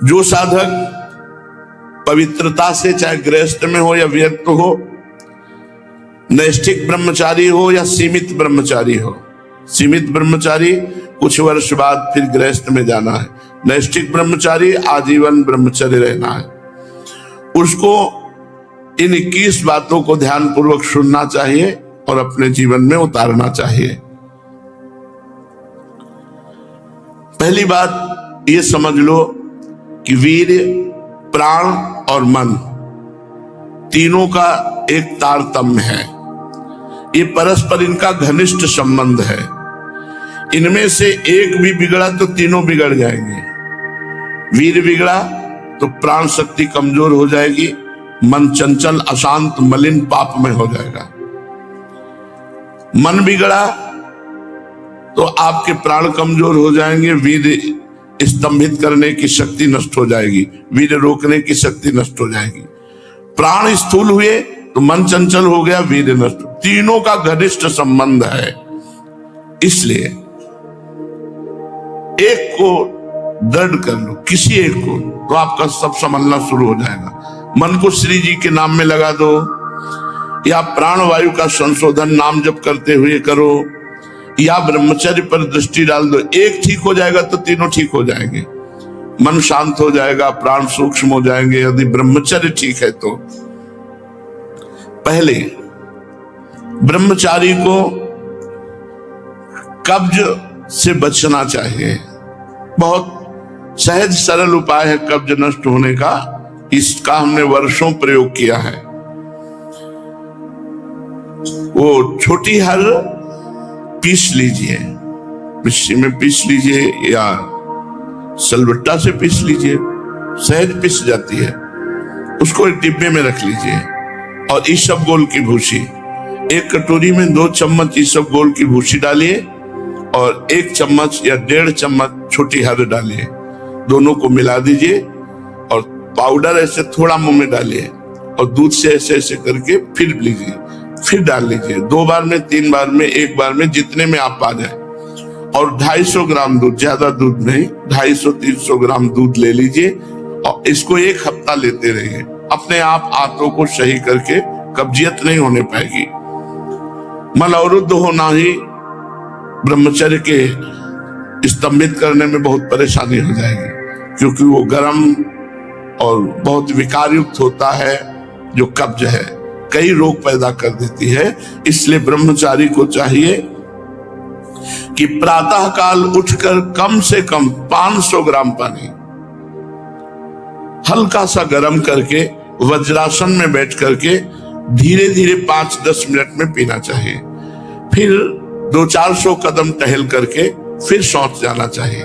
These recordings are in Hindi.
जो साधक पवित्रता से, चाहे गृहस्थ में हो या व्यक्त हो, नैष्ठिक ब्रह्मचारी हो या सीमित ब्रह्मचारी हो, सीमित ब्रह्मचारी कुछ वर्ष बाद फिर गृहस्थ में जाना है, नैष्ठिक ब्रह्मचारी आजीवन ब्रह्मचर्य रहना है, उसको इन 21 बातों को ध्यान पूर्वक सुनना चाहिए और अपने जीवन में उतारना चाहिए। पहली बात ये समझ लो कि वीर्य, प्राण और मन तीनों का एक तारतम्य है। ये परस्पर इनका घनिष्ठ संबंध है। इनमें से एक भी बिगड़ा तो तीनों बिगड़ जाएंगे। वीर्य बिगड़ा तो प्राण शक्ति कमजोर हो जाएगी, मन चंचल, अशांत, मलिन, पापमय हो जाएगा। मन बिगड़ा तो आपके प्राण कमजोर हो जाएंगे, वीर्य स्तंभित करने की शक्ति नष्ट हो जाएगी, वीर्य रोकने की शक्ति नष्ट हो जाएगी। प्राण स्थूल हुए तो मन चंचल हो गया, वीर्य नष्ट। तीनों का घनिष्ठ संबंध है। इसलिए एक को दृढ़ कर लो, किसी एक को, तो आपका सब संभलना शुरू हो जाएगा। मन को श्री जी के नाम में लगा दो, या प्राण वायु का संशोधन नाम जप करते हुए करो, या ब्रह्मचर्य पर दृष्टि डाल दो। एक ठीक हो जाएगा तो तीनों ठीक हो जाएंगे। मन शांत हो जाएगा, प्राण सूक्ष्म हो जाएंगे, यदि ब्रह्मचर्य ठीक है तो। पहले ब्रह्मचारी को कब्ज से बचना चाहिए। बहुत सहज सरल उपाय है कब्ज नष्ट होने का। इसका हमने वर्षों प्रयोग किया है। वो छोटी हर पीस लीजिए, मिक्सी में पीस लीजिए या सिलबट्टा से पीस लीजिए, सहज पीस जाती है। उसको एक डिब्बे में रख लीजिए और ईसबगोल की भूसी, एक कटोरी में 2 चम्मच ईसबगोल की भूसी डालिए और 1 चम्मच या 1.5 चम्मच छोटी हर डालिए। दोनों को मिला दीजिए और पाउडर ऐसे थोड़ा मुंह में डालिए और दूध से ऐसे ऐसे करके फिर लीजिए, फिर डाल लीजिए। 2 बार में, 3 बार में, 1 बार में, जितने में आप आ जाए। और 250 ग्राम दूध, ज्यादा दूध नहीं, 250-300 ग्राम दूध ले लीजिए और इसको 1 हफ्ता लेते रहिए। अपने आप आंतों को सही करके कब्जियत नहीं होने पाएगी। मल अवरुद्ध होना ही ब्रह्मचर्य के स्तंभित करने में बहुत परेशानी हो जाएगी, क्योंकि वो गर्म और बहुत विकार युक्त होता है। जो कब्ज है कई रोग पैदा कर देती है। इसलिए ब्रह्मचारी को चाहिए कि प्रातः काल उठकर कम से कम 500 ग्राम पानी हल्का सा गर्म करके वज्रासन में बैठ करके धीरे धीरे 5-10 मिनट में पीना चाहिए। फिर 200-400 कदम टहल करके फिर शौच जाना चाहिए।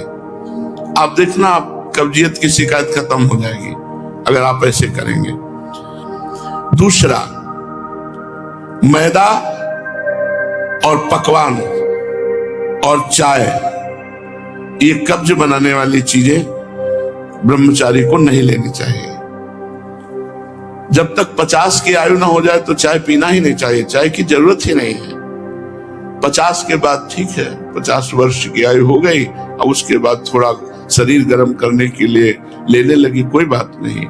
आप देखना, आप कब्जियत की शिकायत खत्म हो जाएगी अगर आप ऐसे करेंगे। दूसरा, मैदा और पकवान और चाय, ये कब्ज बनाने वाली चीजें ब्रह्मचारी को नहीं लेनी चाहिए। जब तक 50 की आयु ना हो जाए तो चाय पीना ही नहीं चाहिए, चाय की जरूरत ही नहीं है। 50 के बाद ठीक है, 50 वर्ष की आयु हो गई, अब उसके बाद थोड़ा शरीर गर्म करने के लिए लेने लगी, कोई बात नहीं।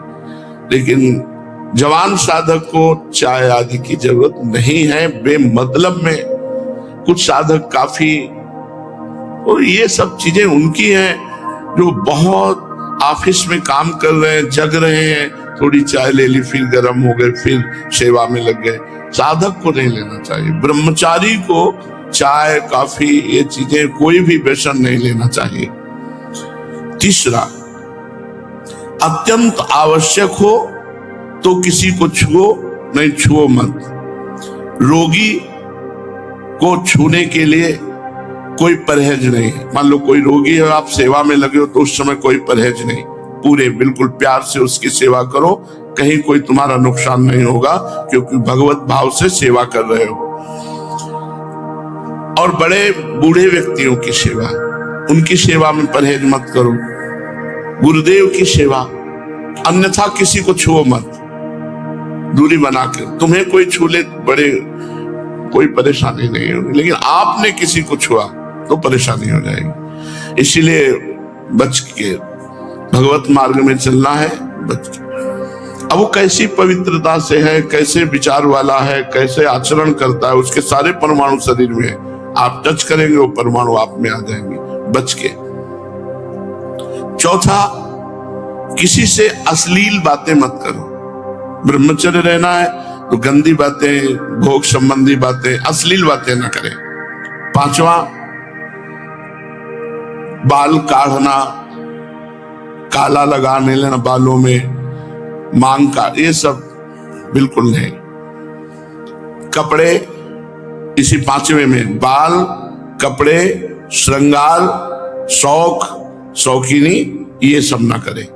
लेकिन जवान साधक को चाय आदि की जरूरत नहीं है बेमतलब में। कुछ साधक काफी, और ये सब चीजें उनकी हैं जो बहुत ऑफिस में काम कर रहे हैं, जग रहे हैं, थोड़ी चाय ले ली, फिर गर्म हो गए, फिर सेवा में लग गए। साधक को नहीं लेना चाहिए। ब्रह्मचारी को चाय, कॉफी, ये चीजें, कोई भी व्यसन नहीं लेना चाहिए। तीसरा, अत्यंत आवश्यक हो तो किसी को छुओ, नहीं छुओ मत। रोगी को छूने के लिए कोई परहेज नहीं। मान लो कोई रोगी है, आप सेवा में लगे हो, तो उस समय कोई परहेज नहीं, पूरे बिल्कुल प्यार से उसकी सेवा करो, कहीं कोई तुम्हारा नुकसान नहीं होगा, क्योंकि भगवत भाव से सेवा कर रहे हो। और बड़े बूढ़े व्यक्तियों की सेवा, उनकी सेवा में परहेज मत करो। गुरुदेव की सेवा, अन्यथा किसी को छुओ मत, दूरी बनाकर। तुम्हें कोई छू ले, बड़े कोई परेशानी नहीं होगी, लेकिन आपने किसी को छुआ तो परेशानी हो जाएगी। इसीलिए बच के भगवत मार्ग में चलना है बच के। अब वो कैसी पवित्रता से है, कैसे विचार वाला है, कैसे आचरण करता है, उसके सारे परमाणु शरीर में है। आप टच करेंगे वो परमाणु आप में आ जाएंगे, बच के। चौथा, किसी से अश्लील बातें मत करो। ब्रह्मचर्य रहना है तो गंदी बातें, भोग संबंधी बातें, अश्लील बातें ना करें। पांचवा, बाल काढ़ना, काला लगाने लेना बालों में, मांग का, ये सब बिल्कुल नहीं। कपड़े इसी पांचवे में, बाल, कपड़े, श्रृंगार, शौक, शौकीनी, ये सब ना करें,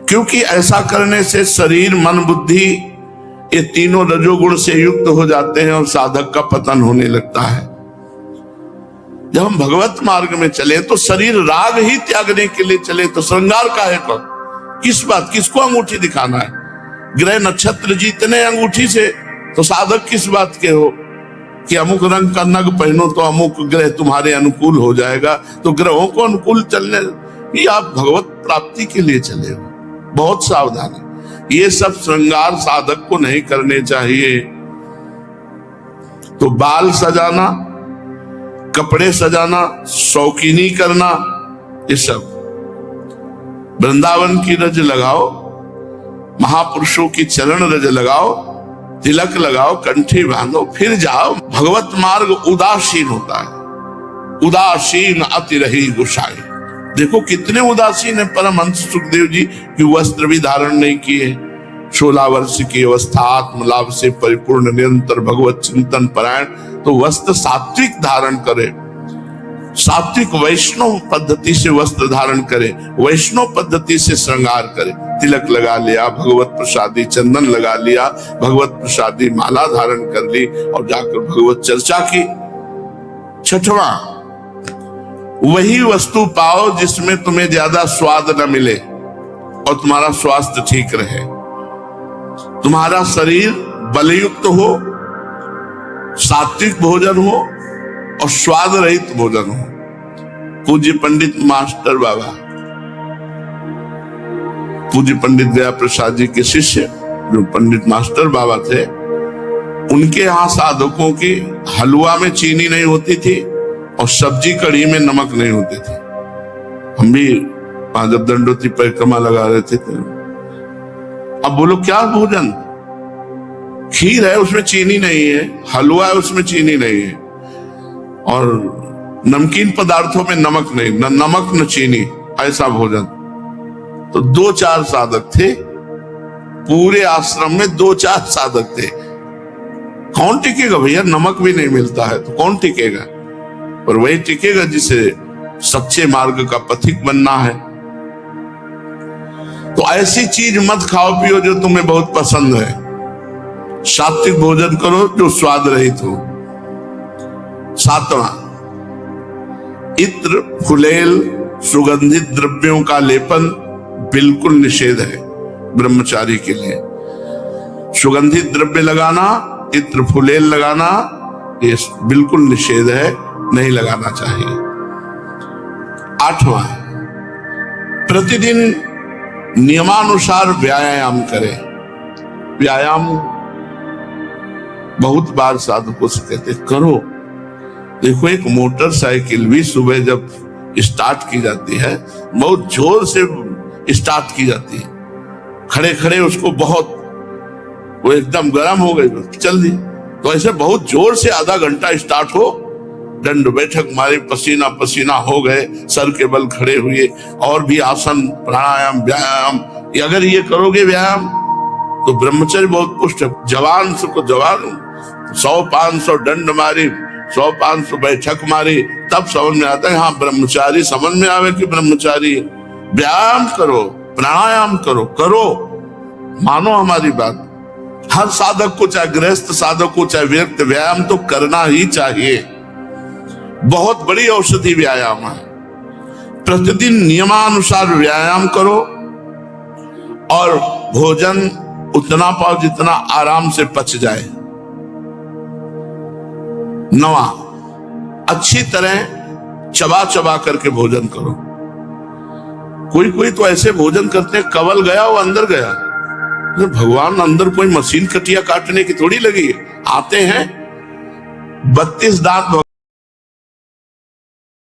क्योंकि ऐसा करने से शरीर, मन, बुद्धि ये तीनों रजोगुण से युक्त हो जाते हैं और साधक का पतन होने लगता है। जब हम भगवत मार्ग में चले तो शरीर राग ही त्यागने के लिए चले, तो श्रृंगार काहे को, किस बात, किसको अंगूठी दिखाना है? ग्रह नक्षत्र जीतने अंगूठी से, तो साधक किस बात के हो कि अमुक रंग का नग पहनो तो अमुक ग्रह तुम्हारे अनुकूल हो जाएगा। तो ग्रहों को अनुकूल चलने, ये आप भगवत प्राप्ति के लिए चले हो। बहुत सावधान है, ये सब श्रृंगार साधक को नहीं करने चाहिए। तो बाल सजाना, कपड़े सजाना, शौकीनी करना, ये सब। वृंदावन की रज लगाओ, महापुरुषों की चरण रज लगाओ, तिलक लगाओ, कंठी बांधो, फिर जाओ। भगवत मार्ग उदासीन होता है, उदासीन अति रही गुसाई। देखो कितने उदासीन है परमहंस सुखदेव जी, कि वस्त्र भी धारण नहीं किए। 16 वर्ष की अवस्था, आत्मलाभ से परिपूर्ण, निरंतर भगवत चिंतन परायण। तो वस्त्र सात्विक धारण करे, सात्विक वैष्णव पद्धति से वस्त्र धारण करे, वैष्णव पद्धति से श्रृंगार करे। तिलक लगा लिया, भगवत प्रसादी चंदन लगा लिया, भगवत प्रसादी माला धारण कर ली और जाकर भगवत चर्चा की। छठवां, वही वस्तु पाओ जिसमें तुम्हें ज्यादा स्वाद न मिले और तुम्हारा स्वास्थ्य ठीक रहे, तुम्हारा शरीर बलयुक्त हो, सात्विक भोजन हो और स्वाद रहित भोजन हो। पूज्य पंडित मास्टर बाबा, पूज्य पंडित गया प्रसाद जी के शिष्य जो पंडित मास्टर बाबा थे, उनके यहाँ साधकों की हलवा में चीनी नहीं होती थी और सब्जी कढ़ी में नमक नहीं होती थी। हम भी जब दंडोती परिक्रमा लगा रहे थे तो, अब बोलो क्या भोजन, खीर है उसमें चीनी नहीं है, हलवा है उसमें चीनी नहीं है, और नमकीन पदार्थों में नमक नहीं, न नमक न चीनी, ऐसा भोजन। तो 2-4 साधक थे पूरे आश्रम में, 2-4 साधक थे। कौन टिकेगा भैया, नमक भी नहीं मिलता है तो कौन टिकेगा? पर वही टिकेगा जिसे सच्चे मार्ग का पथिक बनना है। तो ऐसी चीज मत खाओ पियो जो तुम्हें बहुत पसंद है। सात्विक भोजन करो जो स्वाद रहित हो। 7वां, इत्र, फुलेल, सुगंधित द्रव्यों का लेपन बिल्कुल निषेध है ब्रह्मचारी के लिए। सुगंधित द्रव्य लगाना, इत्र फुलेल लगाना, ये बिल्कुल निषेध है, नहीं लगाना चाहिए। 8वां, प्रतिदिन नियमानुसार व्यायाम करें। व्यायाम बहुत बार साधकों से कहते करो। देखो एक मोटरसाइकिल भी सुबह जब स्टार्ट की जाती है, बहुत जोर से स्टार्ट की जाती है, खड़े खड़े उसको बहुत, वो एकदम गर्म हो गई चल दी। तो ऐसे बहुत जोर से आधा घंटा स्टार्ट हो, दंड बैठक मारे, पसीना पसीना हो गए, सर के बल खड़े हुए, और भी आसन, प्राणायाम, व्यायाम, अगर ये करोगे व्यायाम तो ब्रह्मचर्य बहुत पुष्ट है। जवान को जवान 100-500 दंड मारी, 100-500 बैठक मारी, तब समझ में आता है हाँ ब्रह्मचारी, समझ में आवे कि ब्रह्मचारी। व्यायाम करो, प्राणायाम करो, करो, मानो हमारी बात। हर साधक को, चाहे गृहस्थ साधक को, चाहे व्यक्ति, व्यायाम तो करना ही चाहिए। बहुत बड़ी औषधि व्यायाम है। प्रतिदिन नियमानुसार व्यायाम करो और भोजन उतना पाओ जितना आराम से पच जाए। 9वां, अच्छी तरह चबा चबा करके भोजन करो। कोई कोई तो ऐसे भोजन करते हैं, कवल गया वो अंदर गया। तो भगवान अंदर कोई मशीन कटिया काटने की थोड़ी लगी है। आते हैं 32 दांत